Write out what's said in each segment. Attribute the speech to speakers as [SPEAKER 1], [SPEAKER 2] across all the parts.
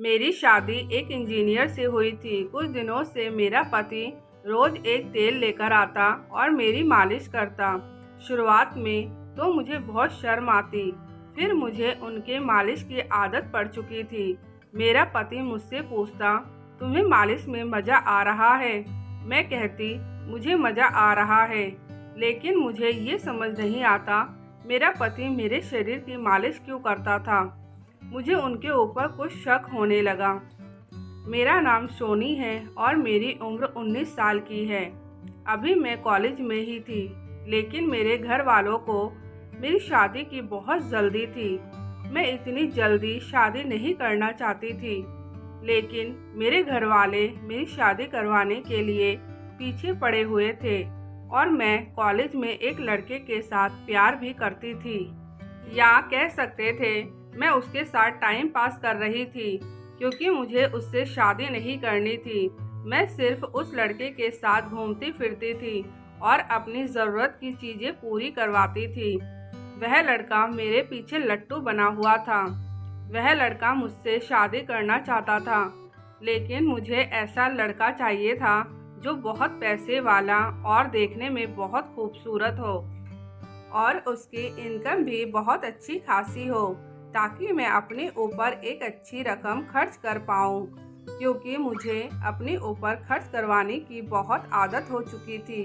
[SPEAKER 1] मेरी शादी एक इंजीनियर से हुई थी। कुछ दिनों से मेरा पति रोज एक तेल लेकर आता और मेरी मालिश करता। शुरुआत में तो मुझे बहुत शर्म आती, फिर मुझे उनके मालिश की आदत पड़ चुकी थी। मेरा पति मुझसे पूछता, तुम्हें मालिश में मज़ा आ रहा है? मैं कहती, मुझे मज़ा आ रहा है, लेकिन मुझे ये समझ नहीं आता मेरा पति मेरे शरीर की मालिश क्यों करता था। मुझे उनके ऊपर कुछ शक होने लगा। मेरा नाम सोनी है और मेरी उम्र 19 साल की है। अभी मैं कॉलेज में ही थी, लेकिन मेरे घर वालों को मेरी शादी की बहुत जल्दी थी। मैं इतनी जल्दी शादी नहीं करना चाहती थी, लेकिन मेरे घर वाले मेरी शादी करवाने के लिए पीछे पड़े हुए थे और मैं कॉलेज में एक लड़के के साथ प्यार भी करती थी, या कह सकते थे मैं उसके साथ टाइम पास कर रही थी, क्योंकि मुझे उससे शादी नहीं करनी थी। मैं सिर्फ उस लड़के के साथ घूमती फिरती थी और अपनी ज़रूरत की चीज़ें पूरी करवाती थी। वह लड़का मेरे पीछे लट्टू बना हुआ था। वह लड़का मुझसे शादी करना चाहता था, लेकिन मुझे ऐसा लड़का चाहिए था जो बहुत पैसे वाला और देखने में बहुत खूबसूरत हो और उसकी इनकम भी बहुत अच्छी खासी हो, ताकि मैं अपने ऊपर एक अच्छी रकम खर्च कर पाऊँ, क्योंकि मुझे अपने ऊपर खर्च करवाने की बहुत आदत हो चुकी थी।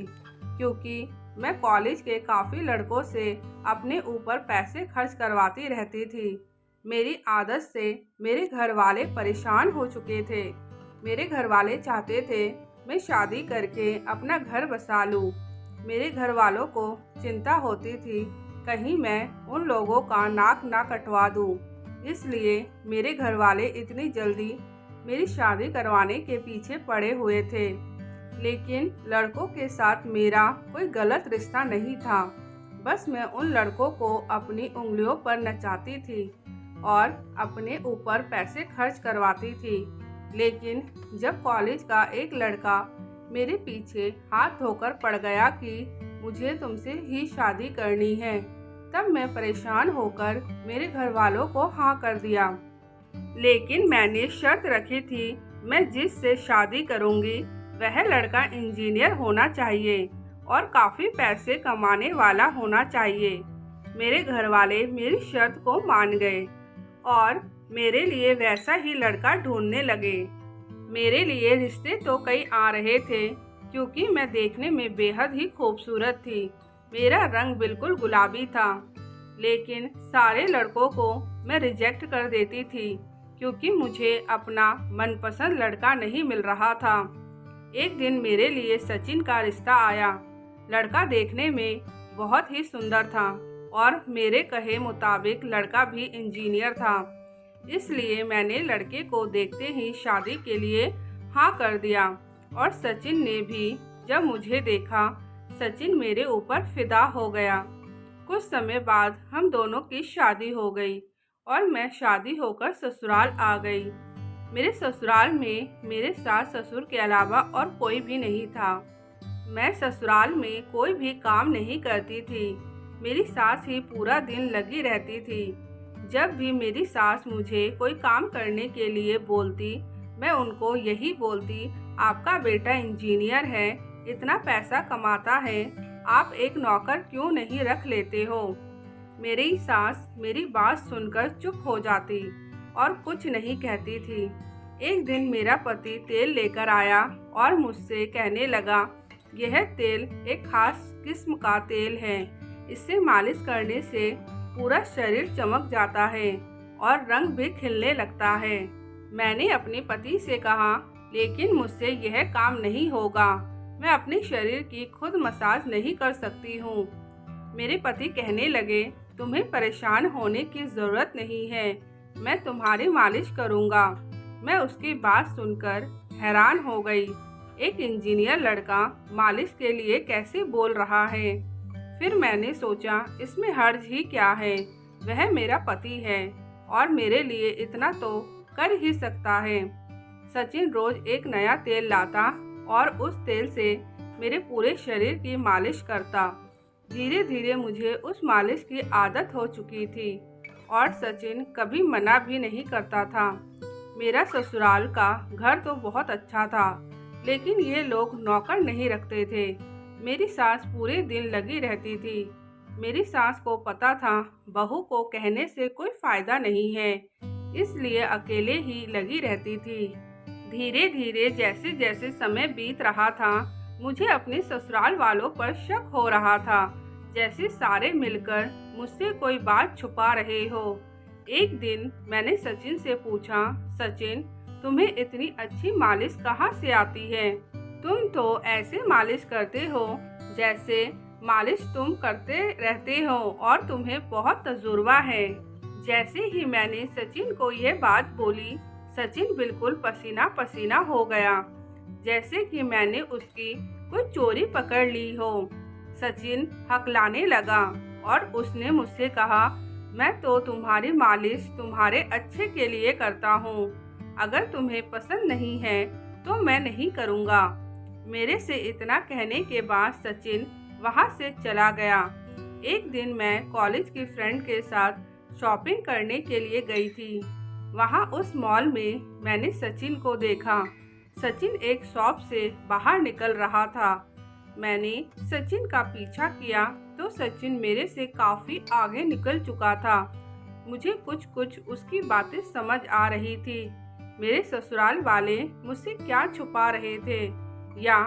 [SPEAKER 1] क्योंकि मैं कॉलेज के काफ़ी लड़कों से अपने ऊपर पैसे खर्च करवाती रहती थी। मेरी आदत से मेरे घर वाले परेशान हो चुके थे। मेरे घर वाले चाहते थे मैं शादी करके अपना घर बसा लूँ। मेरे घर वालों को चिंता होती थी कहीं मैं उन लोगों का नाक ना कटवा दूँ, इसलिए मेरे घर वाले इतनी जल्दी मेरी शादी करवाने के पीछे पड़े हुए थे। लेकिन लड़कों के साथ मेरा कोई गलत रिश्ता नहीं था, बस मैं उन लड़कों को अपनी उंगलियों पर नचाती थी और अपने ऊपर पैसे खर्च करवाती थी। लेकिन जब कॉलेज का एक लड़का मेरे पीछे हाथ धोकर पड़ गया कि मुझे तुमसे ही शादी करनी है, तब मैं परेशान होकर मेरे घर वालों को हाँ कर दिया। लेकिन मैंने शर्त रखी थी, मैं जिससे शादी करूंगी वह लड़का इंजीनियर होना चाहिए और काफ़ी पैसे कमाने वाला होना चाहिए। मेरे घर वाले मेरी शर्त को मान गए और मेरे लिए वैसा ही लड़का ढूंढने लगे। मेरे लिए रिश्ते तो कई आ रहे थे, क्योंकि मैं देखने में बेहद ही खूबसूरत थी। मेरा रंग बिल्कुल गुलाबी था, लेकिन सारे लड़कों को मैं रिजेक्ट कर देती थी, क्योंकि मुझे अपना मनपसंद लड़का नहीं मिल रहा था। एक दिन मेरे लिए सचिन का रिश्ता आया। लड़का देखने में बहुत ही सुंदर था और मेरे कहे मुताबिक लड़का भी इंजीनियर था, इसलिए मैंने लड़के को देखते ही शादी के लिए हाँ कर दिया। और सचिन ने भी जब मुझे देखा, सचिन मेरे ऊपर फिदा हो गया। कुछ समय बाद हम दोनों की शादी हो गई और मैं शादी होकर ससुराल आ गई। मेरे ससुराल में मेरे सास ससुर के अलावा और कोई भी नहीं था। मैं ससुराल में कोई भी काम नहीं करती थी। मेरी सास ही पूरा दिन लगी रहती थी। जब भी मेरी सास मुझे कोई काम करने के लिए बोलती, मैं उनको यही बोलती, आपका बेटा इंजीनियर है, इतना पैसा कमाता है, आप एक नौकर क्यों नहीं रख लेते हो। मेरी सास मेरी बात सुनकर चुप हो जाती और कुछ नहीं कहती थी। एक दिन मेरा पति तेल लेकर आया और मुझसे कहने लगा, यह तेल एक खास किस्म का तेल है, इससे मालिश करने से पूरा शरीर चमक जाता है और रंग भी खिलने लगता है। मैंने अपने पति से कहा, लेकिन मुझसे यह काम नहीं होगा, मैं अपने शरीर की खुद मसाज नहीं कर सकती हूँ। मेरे पति कहने लगे, तुम्हें परेशान होने की ज़रूरत नहीं है, मैं तुम्हारी मालिश करूँगा। मैं उसकी बात सुनकर हैरान हो गई। एक इंजीनियर लड़का मालिश के लिए कैसे बोल रहा है। फिर मैंने सोचा, इसमें हर्ज ही क्या है, वह मेरा पति है और मेरे लिए इतना तो कर ही सकता है। सचिन रोज एक नया तेल लाता और उस तेल से मेरे पूरे शरीर की मालिश करता। धीरे धीरे मुझे उस मालिश की आदत हो चुकी थी और सचिन कभी मना भी नहीं करता था। मेरा ससुराल का घर तो बहुत अच्छा था, लेकिन ये लोग नौकर नहीं रखते थे। मेरी सास पूरे दिन लगी रहती थी। मेरी सास को पता था बहू को कहने से कोई फायदा नहीं है, इसलिए अकेले ही लगी रहती थी। धीरे धीरे जैसे जैसे समय बीत रहा था, मुझे अपने ससुराल वालों पर शक हो रहा था, जैसे सारे मिलकर मुझसे कोई बात छुपा रहे हो। एक दिन मैंने सचिन से पूछा, सचिन, तुम्हें इतनी अच्छी मालिश कहाँ से आती है? तुम तो ऐसे मालिश करते हो जैसे मालिश तुम करते रहते हो और तुम्हें बहुत तजुर्बा है। जैसे ही मैंने सचिन को यह बात बोली, सचिन बिल्कुल पसीना पसीना हो गया, जैसे कि मैंने उसकी कोई चोरी पकड़ ली हो। सचिन हकलाने लगा और उसने मुझसे कहा, मैं तो तुम्हारी मालिश तुम्हारे अच्छे के लिए करता हूँ। अगर तुम्हें पसंद नहीं है तो मैं नहीं करूँगा। मेरे से इतना कहने के बाद सचिन वहाँ से चला गया। एक दिन मैं कॉलेज की फ्रेंड के साथ शॉपिंग करने के लिए गई थी। वहाँ उस मॉल में मैंने सचिन को देखा। सचिन एक शॉप से बाहर निकल रहा था। मैंने सचिन का पीछा किया तो सचिन मेरे से काफ़ी आगे निकल चुका था। मुझे कुछ कुछ उसकी बातें समझ आ रही थी। मेरे ससुराल वाले मुझसे क्या छुपा रहे थे या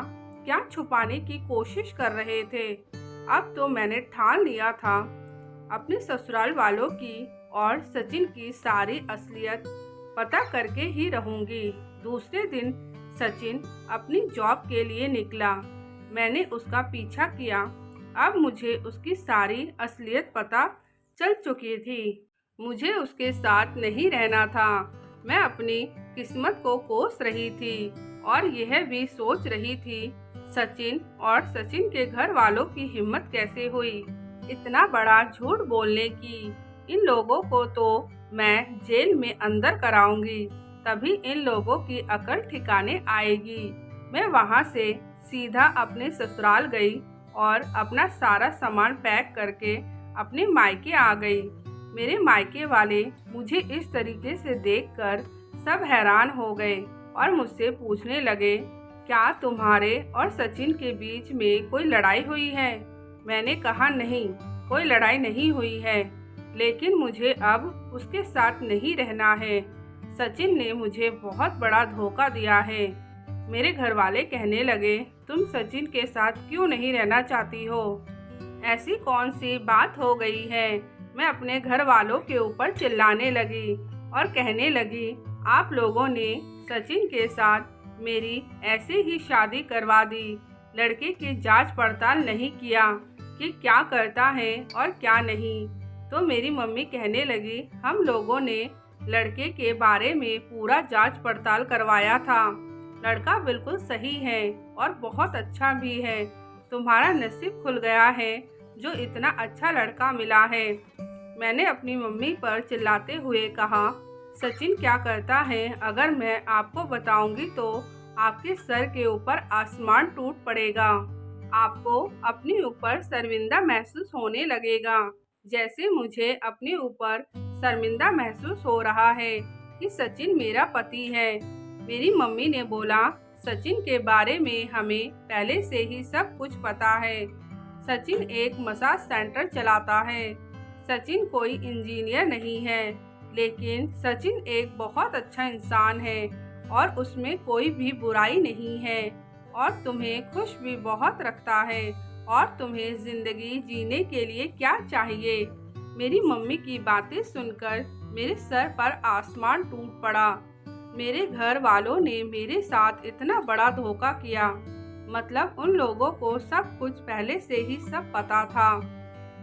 [SPEAKER 1] क्या छुपाने की कोशिश कर रहे थे। अब तो मैंने ठान लिया था अपने ससुराल वालों की और सचिन की सारी असलियत पता करके ही रहूंगी। दूसरे दिन सचिन अपनी जॉब के लिए निकला। मैंने उसका पीछा किया। अब मुझे उसकी सारी असलियत पता चल चुकी थी। मुझे उसके साथ नहीं रहना था। मैं अपनी किस्मत को कोस रही थी और यह भी सोच रही थी, सचिन और सचिन के घर वालों की हिम्मत कैसे हुई इतना बड़ा झूठ बोलने की। इन लोगों को तो मैं जेल में अंदर कराऊंगी, तभी इन लोगों की अकल ठिकाने आएगी। मैं वहां से सीधा अपने ससुराल गई और अपना सारा सामान पैक करके अपने मायके आ गई। मेरे मायके वाले मुझे इस तरीके से देखकर सब हैरान हो गए और मुझसे पूछने लगे, क्या तुम्हारे और सचिन के बीच में कोई लड़ाई हुई है? मैंने कहा, नहीं, कोई लड़ाई नहीं हुई है, लेकिन मुझे अब उसके साथ नहीं रहना है। सचिन ने मुझे बहुत बड़ा धोखा दिया है। मेरे घर वाले कहने लगे, तुम सचिन के साथ क्यों नहीं रहना चाहती हो? ऐसी कौन सी बात हो गई है? मैं अपने घर वालों के ऊपर चिल्लाने लगी और कहने लगी, आप लोगों ने सचिन के साथ मेरी ऐसे ही शादी करवा दी। लड़के की जांच पड़ताल नहीं किया कि क्या करता है और क्या नहीं। तो मेरी मम्मी कहने लगी, हम लोगों ने लड़के के बारे में पूरा जांच पड़ताल करवाया था। लड़का बिल्कुल सही है और बहुत अच्छा भी है। तुम्हारा नसीब खुल गया है जो इतना अच्छा लड़का मिला है। मैंने अपनी मम्मी पर चिल्लाते हुए कहा, सचिन क्या करता है अगर मैं आपको बताऊंगी तो आपके सर के ऊपर आसमान टूट पड़ेगा। आपको अपने ऊपर शर्मिंदा महसूस होने लगेगा, जैसे मुझे अपने ऊपर शर्मिंदा महसूस हो रहा है कि सचिन मेरा पति है। मेरी मम्मी ने बोला, सचिन के बारे में हमें पहले से ही सब कुछ पता है। सचिन एक मसाज सेंटर चलाता है। सचिन कोई इंजीनियर नहीं है, लेकिन सचिन एक बहुत अच्छा इंसान है और उसमें कोई भी बुराई नहीं है और तुम्हें खुश भी बहुत रखता है। और तुम्हें जिंदगी जीने के लिए क्या चाहिए? मेरी मम्मी की बातें सुनकर मेरे सर पर आसमान टूट पड़ा। मेरे घर वालों ने मेरे साथ इतना बड़ा धोखा किया, मतलब उन लोगों को सब कुछ पहले से ही सब पता था।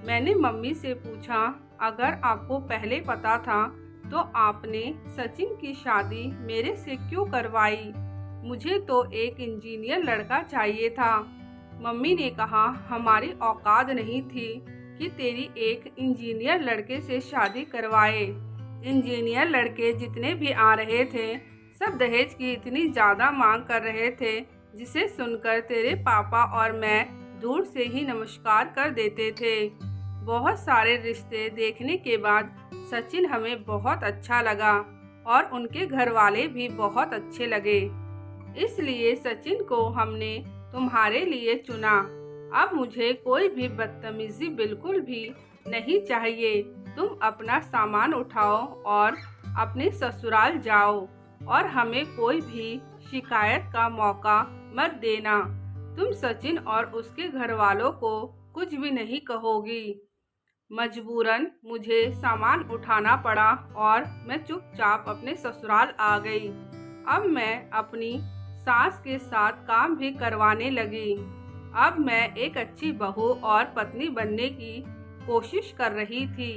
[SPEAKER 1] मैंने मम्मी से पूछा, अगर आपको पहले पता था तो आपने सचिन की शादी मेरे से क्यों करवाई? मुझे तो एक इंजीनियर लड़का चाहिए था। मम्मी ने कहा, हमारी औकात नहीं थी कि तेरी एक इंजीनियर लड़के से शादी करवाए। इंजीनियर लड़के जितने भी आ रहे थे सब दहेज की इतनी ज़्यादा मांग कर रहे थे, जिसे सुनकर तेरे पापा और मैं दूर से ही नमस्कार कर देते थे। बहुत सारे रिश्ते देखने के बाद सचिन हमें बहुत अच्छा लगा और उनके घर वाले भी बहुत अच्छे लगे। इसलिए सचिन को हमने तुम्हारे लिए चुना। अब मुझे कोई भी बदतमीजी बिल्कुल भी नहीं चाहिए। तुम अपना सामान उठाओ और अपने ससुराल जाओ और हमें कोई भी शिकायत का मौका मत देना। तुम सचिन और उसके घर वालों को कुछ भी नहीं कहोगी। मजबूरन मुझे सामान उठाना पड़ा और मैं चुपचाप अपने ससुराल आ गई। अब मैं अपनी सास के साथ काम भी करवाने लगी। अब मैं एक अच्छी बहू और पत्नी बनने की कोशिश कर रही थी।